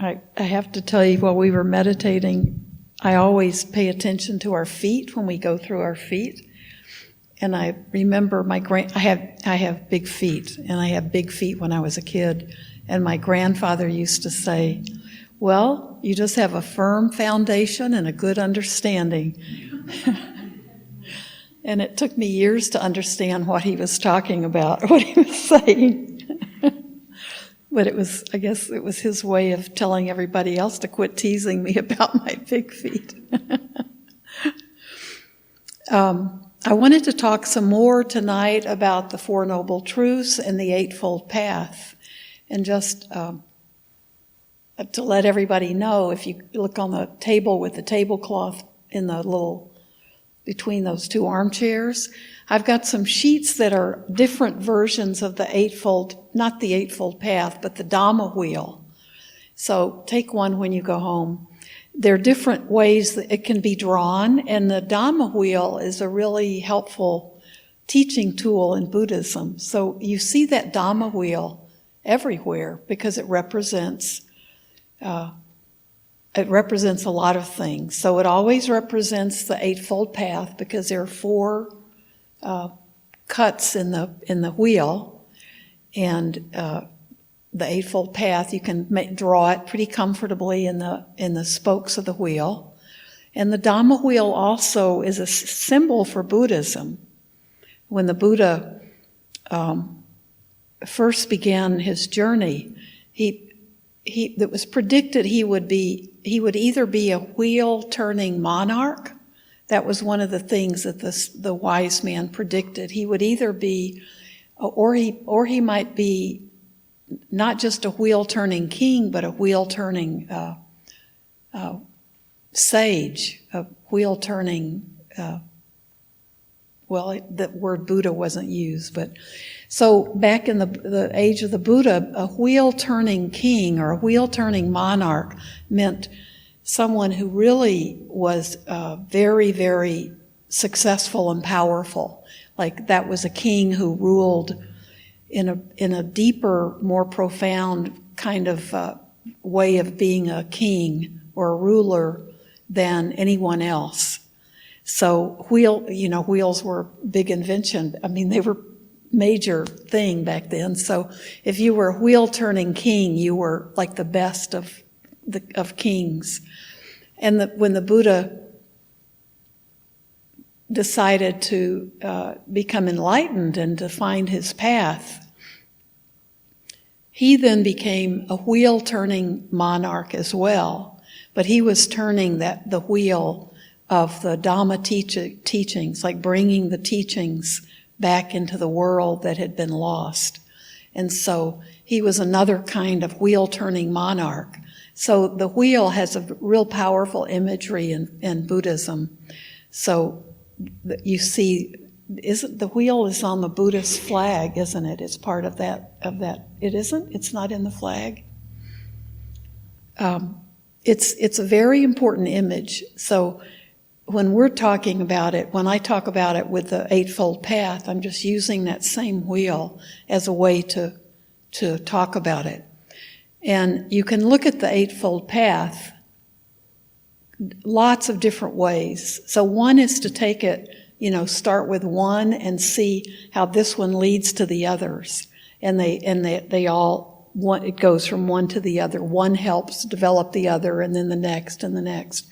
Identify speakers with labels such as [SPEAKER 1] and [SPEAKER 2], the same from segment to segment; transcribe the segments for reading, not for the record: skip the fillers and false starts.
[SPEAKER 1] I have to tell you, while we were meditating, I always pay attention to our feet when we go through our feet. And I remember I have big feet, and I had big feet when I was a kid. And my grandfather used to say, well, you just have a firm foundation and a good understanding. And it took me years to understand what he was talking about, what he was saying. But I guess it was his way of telling everybody else to quit teasing me about my big feet. I wanted to talk some more tonight about the Four Noble Truths and the Eightfold Path. And just to let everybody know, if you look on the table with the tablecloth in the little, between those two armchairs, I've got some sheets that are different versions of the Eightfold, not the Eightfold Path, but the Dhamma wheel. So take one when you go home. There are different ways that it can be drawn, and the Dhamma wheel is a really helpful teaching tool in Buddhism. So you see that Dhamma wheel everywhere because it represents a lot of things. So it always represents the Eightfold Path because there are four cuts in the wheel, and the Eightfold Path, you can draw it pretty comfortably in the spokes of the wheel. And the Dhamma wheel also is a symbol for Buddhism. When the Buddha first began his journey, it was predicted he would either be a wheel-turning monarch. That was one of the things that the wise man predicted. He would either be, or he might be not just a wheel-turning king, but a wheel-turning sage, a wheel-turning, the word Buddha wasn't used, but so back in the age of the Buddha, a wheel-turning king or a wheel-turning monarch meant someone who really was very, very successful and powerful. Like that was a king who ruled in a deeper, more profound kind of way of being a king or a ruler than anyone else. So wheels were a big invention. I mean, they were major thing back then. So if you were a wheel-turning king, you were like the best of kings. And when the Buddha decided to become enlightened and to find his path, he then became a wheel-turning monarch as well. But he was turning the wheel of the Dhamma teachings, like bringing the teachings back into the world that had been lost. And so he was another kind of wheel-turning monarch. So the wheel has a real powerful imagery in Buddhism. So you see, the wheel is on the Buddhist flag, isn't it? It's part of that. It isn't? It's not in the flag? It's a very important image. So when we're talking about it, when I talk about it with the Eightfold Path, I'm just using that same wheel as a way to talk about it. And you can look at the Eightfold Path lots of different ways. So one is to take it, start with one and see how this one leads to the others. And they all, it goes from one to the other. One helps develop the other, and then the next and the next.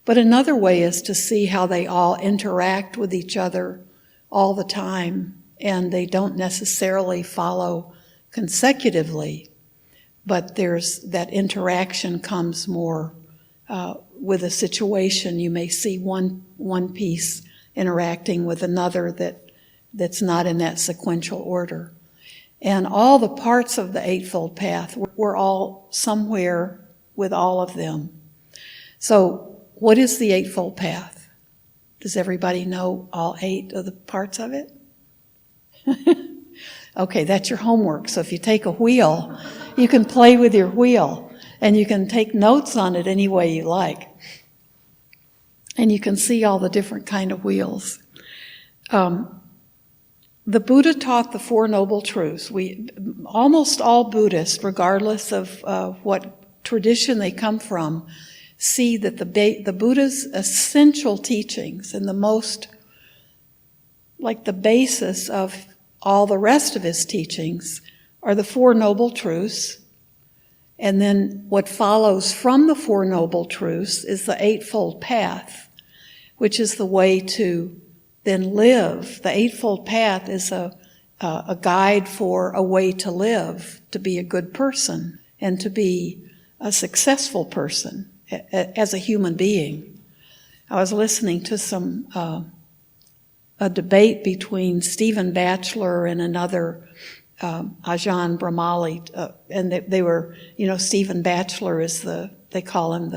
[SPEAKER 1] But another way is to see how they all interact with each other all the time, and they don't necessarily follow consecutively, but there's that interaction comes more with a situation. You may see one piece interacting with another that's not in that sequential order. And all the parts of the Eightfold Path, we're all somewhere with all of them. So what is the Eightfold Path? Does everybody know all 8 of the parts of it? Okay, that's your homework. So if you take a wheel, you can play with your wheel, and you can take notes on it any way you like. And you can see all the different kind of wheels. The Buddha taught the Four Noble Truths. Almost all Buddhists, regardless of what tradition they come from, see that the Buddha's essential teachings and the most, like the basis of all the rest of his teachings, are the Four Noble Truths. And then what follows from the Four Noble Truths is the Eightfold Path, which is the way to then live. The Eightfold Path is a guide for a way to live, to be a good person and to be a successful person as a human being. I was listening to a debate between Stephen Batchelor and another Ajahn Brahmali, and they were, Stephen Batchelor is they call him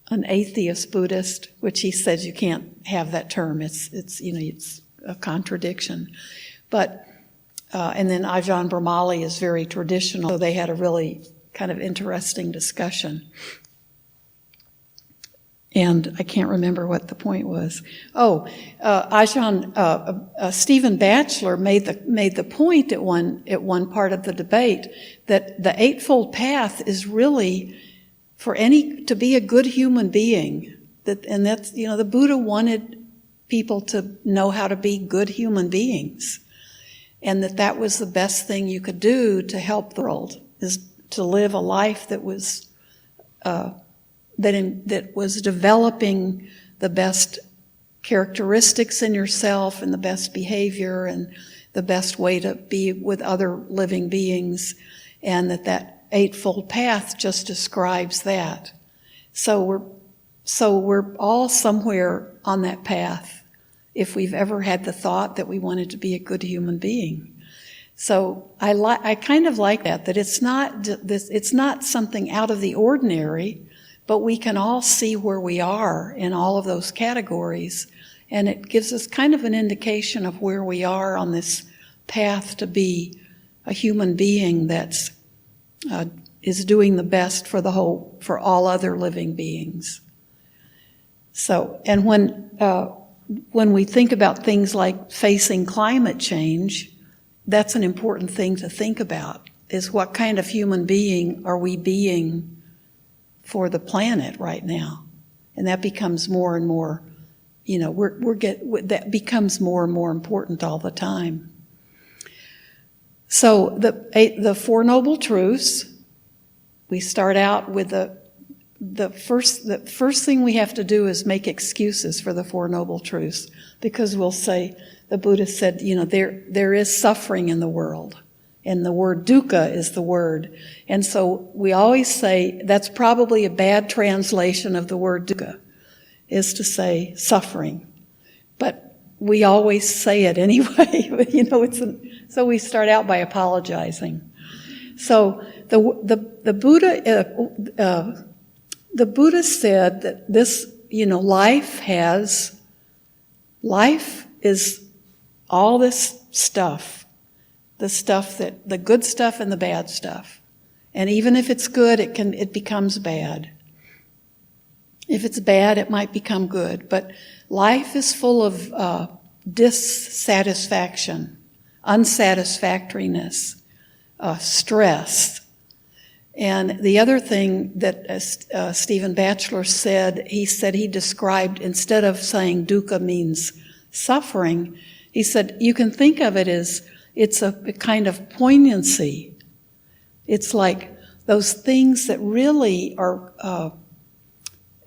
[SPEAKER 1] an atheist Buddhist, which he says you can't have that term. It's a contradiction. But, and then Ajahn Brahmali is very traditional, so they had a really kind of interesting discussion. And I can't remember what the point was. Stephen Batchelor made the point at one part of the debate that the Eightfold Path is really for to be a good human being. That's the Buddha wanted people to know how to be good human beings, and that was the best thing you could do to help the world, is to live a life that was that was developing the best characteristics in yourself and the best behavior and the best way to be with other living beings, and that Eightfold Path just describes that. So we're all somewhere on that path if we've ever had the thought that we wanted to be a good human being. So I kind of like that it's not something out of the ordinary, but we can all see where we are in all of those categories, and it gives us kind of an indication of where we are on this path to be a human being that's is doing the best for all other living beings. So, and when we think about things like facing climate change, that's an important thing to think about, is what kind of human being are we being for the planet right now? And that becomes more and more, that becomes more and more important all the time. So the Four Noble Truths, we start out with the first thing we have to do is make excuses for the Four Noble Truths, because we'll say, the Buddha said, there is suffering in the world, and the word dukkha is the word. And so we always say that's probably a bad translation of the word dukkha, is to say suffering. But we always say it anyway. So we start out by apologizing. So the Buddha said that this, life is all this stuff, the good stuff and the bad stuff. And even if it's good, it becomes bad. If it's bad, it might become good. But life is full of dissatisfaction, unsatisfactoriness, stress. And the other thing that Stephen Batchelor said he described, instead of saying dukkha means suffering, he said you can think of it as it's a kind of poignancy. It's like those things that really are,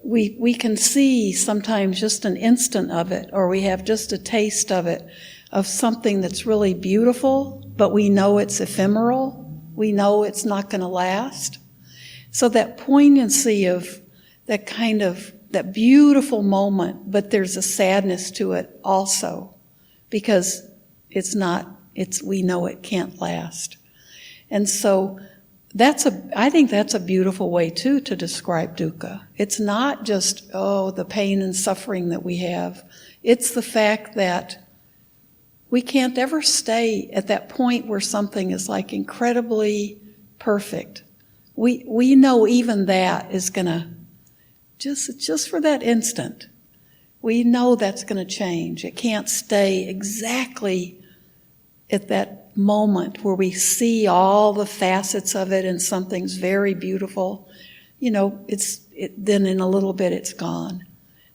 [SPEAKER 1] we can see sometimes just an instant of it, or we have just a taste of it, of something that's really beautiful, but we know it's ephemeral. We know it's not going to last. So that poignancy of that beautiful moment, but there's a sadness to it also, because we know it can't last. And so I think that's a beautiful way too to describe dukkha. It's not just, the pain and suffering that we have. It's the fact that we can't ever stay at that point where something is like incredibly perfect. We know even that is gonna, just for that instant, we know that's gonna change. It can't stay exactly at that moment where we see all the facets of it and something's very beautiful, then in a little bit it's gone.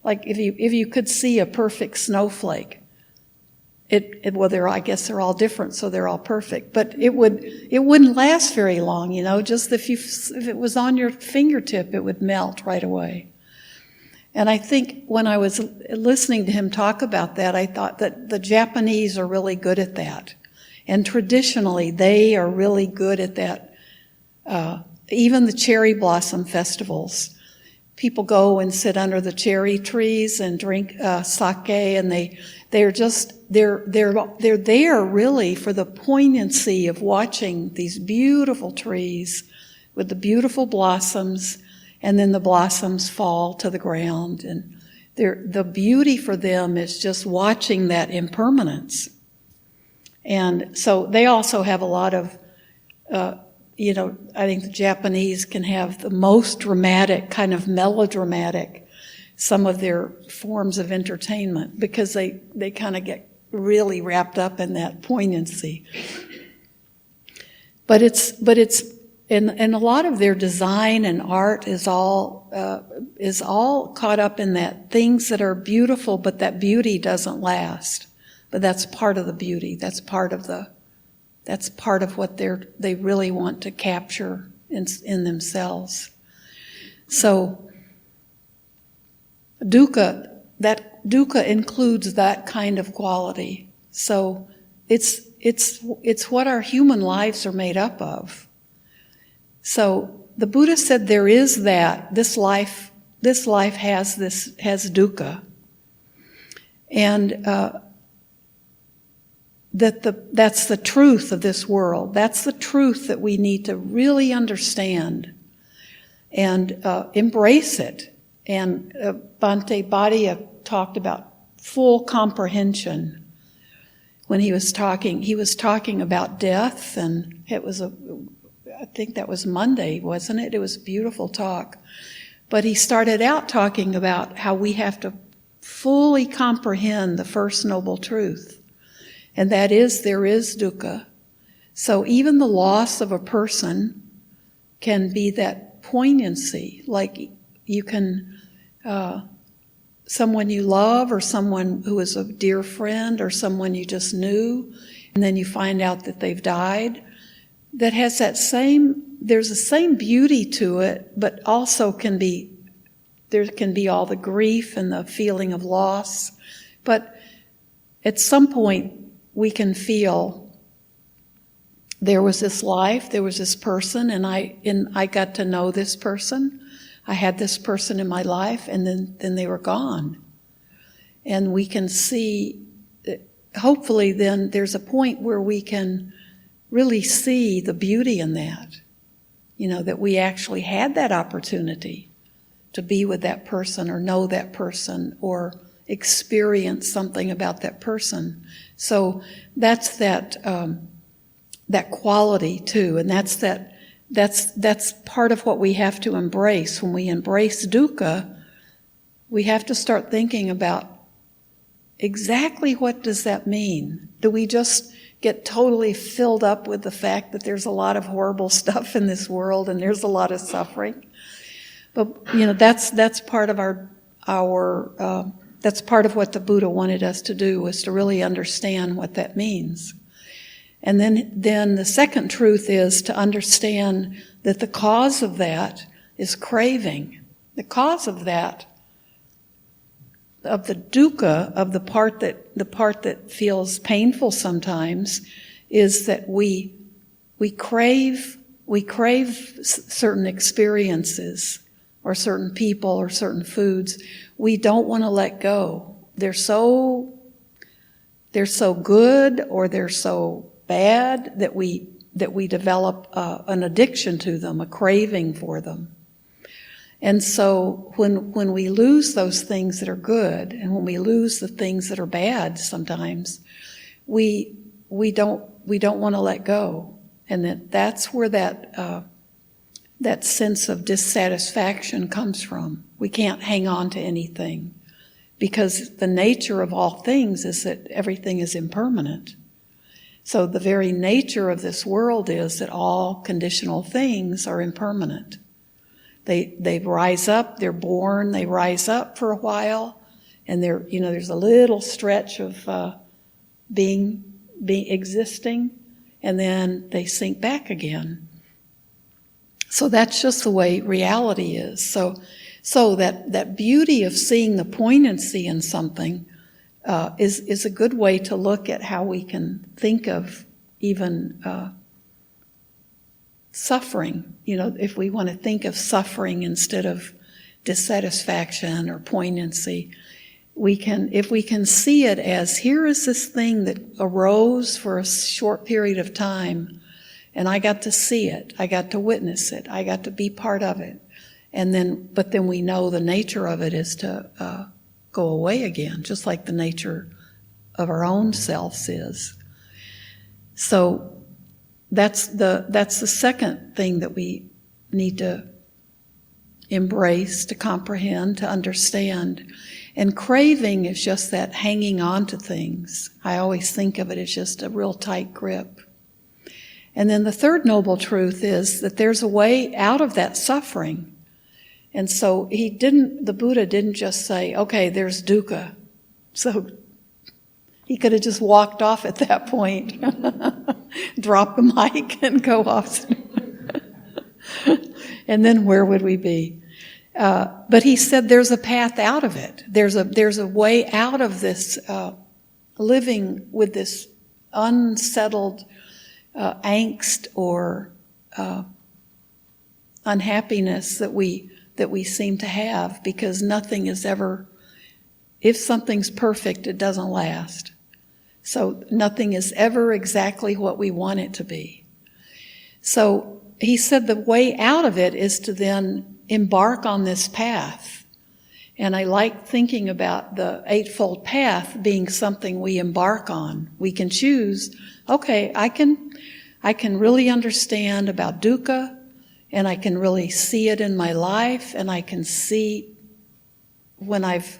[SPEAKER 1] Like if you could see a perfect snowflake, I guess they're all different, so they're all perfect. But it wouldn't last very long, Just if it was on your fingertip, it would melt right away. And I think when I was listening to him talk about that, I thought that the Japanese are really good at that, and traditionally they are really good at that. Even the cherry blossom festivals, people go and sit under the cherry trees and drink sake, and they're there really for the poignancy of watching these beautiful trees with the beautiful blossoms, and then the blossoms fall to the ground. And the beauty for them is just watching that impermanence. And so they also have a lot of, I think the Japanese can have the most dramatic, kind of melodramatic, some of their forms of entertainment, because they kind of get really wrapped up in that poignancy. But it's and a lot of their design and art is all caught up in that, things that are beautiful, but that beauty doesn't last. But that's part of the beauty. That's part of what they really want to capture in themselves. So dukkha includes that kind of quality. So it's what our human lives are made up of. So the Buddha said there is that. This life has dukkha. And that's the truth of this world. That's the truth that we need to really understand and embrace it. And Bhante Bhatia talked about full comprehension when he was talking about death, and I think that was Monday, wasn't it? It was a beautiful talk. But he started out talking about how we have to fully comprehend the First Noble Truth. And that is, there is dukkha. So even the loss of a person can be that poignancy. Like you can, someone you love, or someone who is a dear friend, or someone you just knew, and then you find out that they've died. That has there's the same beauty to it, but also there can be all the grief and the feeling of loss. But at some point, we can feel there was this life, there was this person, and I got to know this person. I had this person in my life, and then they were gone. And we can see, hopefully then there's a point where we can really see the beauty in that. That we actually had that opportunity to be with that person, or know that person, or experience something about that person. So that's that quality too, and that's part of what we have to embrace. When we embrace dukkha, we have to start thinking about exactly what does that mean. Do we just get totally filled up with the fact that there's a lot of horrible stuff in this world and there's a lot of suffering? But that's part of our that's part of what the Buddha wanted us to do, was to really understand what that means. And then the second truth is to understand that the cause of that is craving. The cause of that, of the dukkha, of the part that feels painful sometimes, is that we crave certain experiences, or certain people, or certain foods. We don't want to let go. They're so good, or they're so bad that we develop an addiction to them, a craving for them. And so when we lose those things that are good, and when we lose the things that are bad, sometimes we don't want to let go, and that's where that sense of dissatisfaction comes from. We can't hang on to anything, because the nature of all things is that everything is impermanent. So the very nature of this world is that all conditional things are impermanent. They rise up, they're born, they rise up for a while, and there's a little stretch of being existing, and then they sink back again. So that's just the way reality is. So that beauty of seeing the poignancy in something is a good way to look at how we can think of even suffering. If we want to think of suffering instead of dissatisfaction or poignancy, if we can see it as, here is this thing that arose for a short period of time, and I got to see it, I got to witness it, I got to be part of it, but then we know the nature of it is to go away again, just like the nature of our own selves is. So that's the second thing that we need to embrace, to comprehend, to understand. And craving is just that hanging on to things. I always think of it as just a real tight grip. And then the third noble truth is that there's a way out of that suffering. And so the Buddha didn't just say, okay, there's dukkha. So he could have just walked off at that point, drop the mic and go off. And then where would we be? But he said there's a path out of it. There's a way out of this living with this unsettled angst or unhappiness that we seem to have, because nothing is ever, if something's perfect, it doesn't last. So nothing is ever exactly what we want it to be. So he said the way out of it is to then embark on this path. And I like thinking about the Eightfold Path being something we embark on. We can choose, okay, I can really understand about dukkha, and I can really see it in my life, and I can see when I've